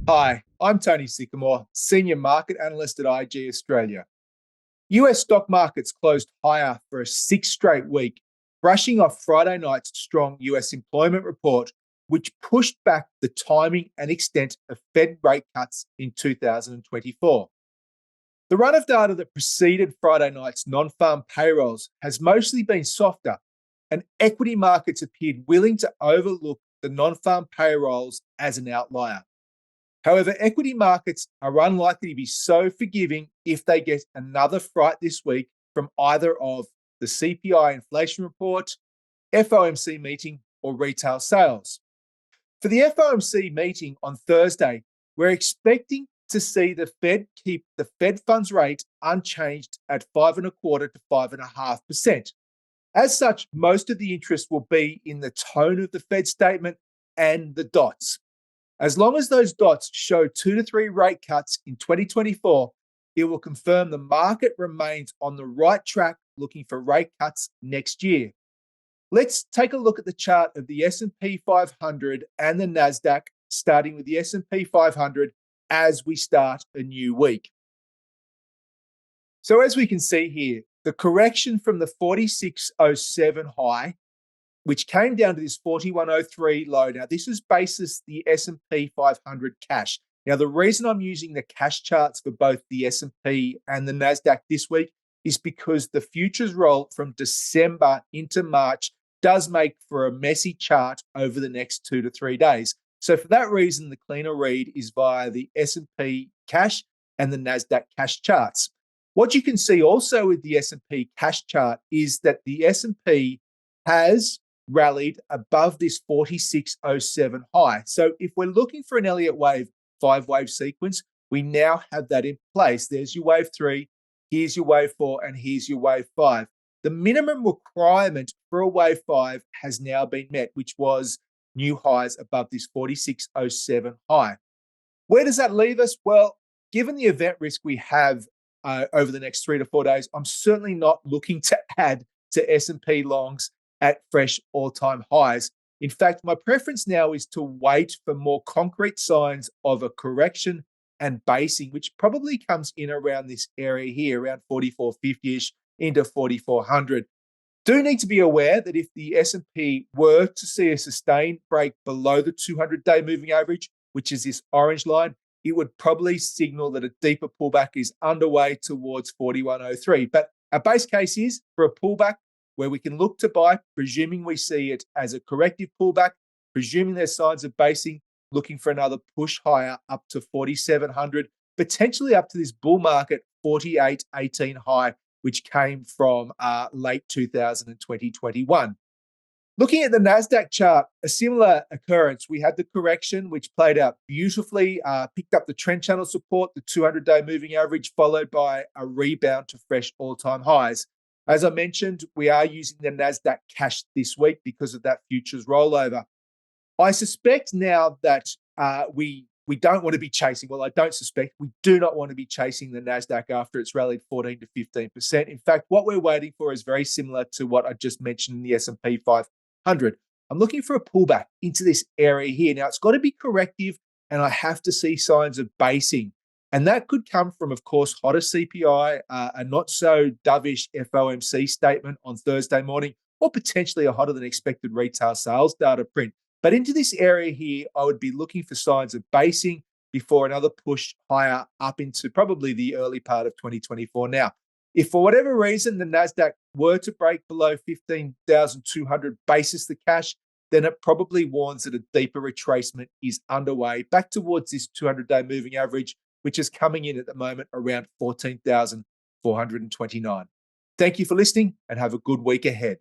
Hi, I'm Tony Sycamore, Senior Market Analyst at IG Australia. US stock markets closed higher for a sixth straight week, brushing off Friday night's strong US employment report, which pushed back the timing and extent of Fed rate cuts in 2024. The run of data that preceded Friday night's non-farm payrolls has mostly been softer, and equity markets appeared willing to overlook the non-farm payrolls as an outlier. However, equity markets are unlikely to be so forgiving if they get another fright this week from either of the CPI inflation report, FOMC meeting, or retail sales. For the FOMC meeting on Thursday, we're expecting to see the Fed keep the Fed funds rate unchanged at 5.25% to 5.5%. As such, most of the interest will be in the tone of the Fed statement and the dots. As long as those dots show 2 to 3 rate cuts in 2024, it will confirm the market remains on the right track looking for rate cuts next year. Let's take a look at the chart of the S&P 500 and the NASDAQ, starting with the S&P 500 as we start a new week. So as we can see here, the correction from the 46.07 high, which came down to this 41.03 low. Now, this is basis the S&P 500 cash. Now, the reason I'm using the cash charts for both the S&P and the NASDAQ this week is because the futures roll from December into March does make for a messy chart over the next 2 to 3 days. So for that reason, the cleaner read is via the S&P cash and the NASDAQ cash charts. What you can see also with the S&P cash chart is that the S&P has rallied above this 46.07 high. So if we're looking for an Elliott wave, 5-wave sequence, we now have that in place. There's your wave 3, here's your wave 4, and here's your wave 5. The minimum requirement for a wave 5 has now been met, which was new highs above this 46.07 high. Where does that leave us? Well, given the event risk we have over the next 3 to 4 days, I'm certainly not looking to add to S&P longs at fresh all-time highs. In fact, my preference now is to wait for more concrete signs of a correction and basing, which probably comes in around this area here, around 4450-ish into 4400. Do need to be aware that if the S&P were to see a sustained break below the 200-day moving average, which is this orange line, it would probably signal that a deeper pullback is underway towards 4103. But our base case is for a pullback where we can look to buy, presuming we see it as a corrective pullback, presuming there's signs of basing, looking for another push higher up to 4,700, potentially up to this bull market 48.18 high, which came from late 2020 and 2021. Looking at the NASDAQ chart, a similar occurrence. We had the correction, which played out beautifully, picked up the trend channel support, the 200-day moving average, followed by a rebound to fresh all-time highs. As I mentioned, we are using the NASDAQ cash this week because of that futures rollover. I suspect now that we don't want to be chasing, well, I don't suspect, we do not want to be chasing the NASDAQ after it's rallied 14 to 15%. In fact, what we're waiting for is very similar to what I just mentioned in the S&P 500. I'm looking for a pullback into this area here. Now, it's got to be corrective, and I have to see signs of basing. And that could come from, of course, hotter CPI, a not so dovish FOMC statement on Thursday morning, or potentially a hotter than expected retail sales data print. But into this area here, I would be looking for signs of basing before another push higher up into probably the early part of 2024. Now, if for whatever reason the NASDAQ were to break below 15,200 basis the cash, then it probably warns that a deeper retracement is underway back towards this 200-day moving average, which is coming in at the moment around 14,429. Thank you for listening and have a good week ahead.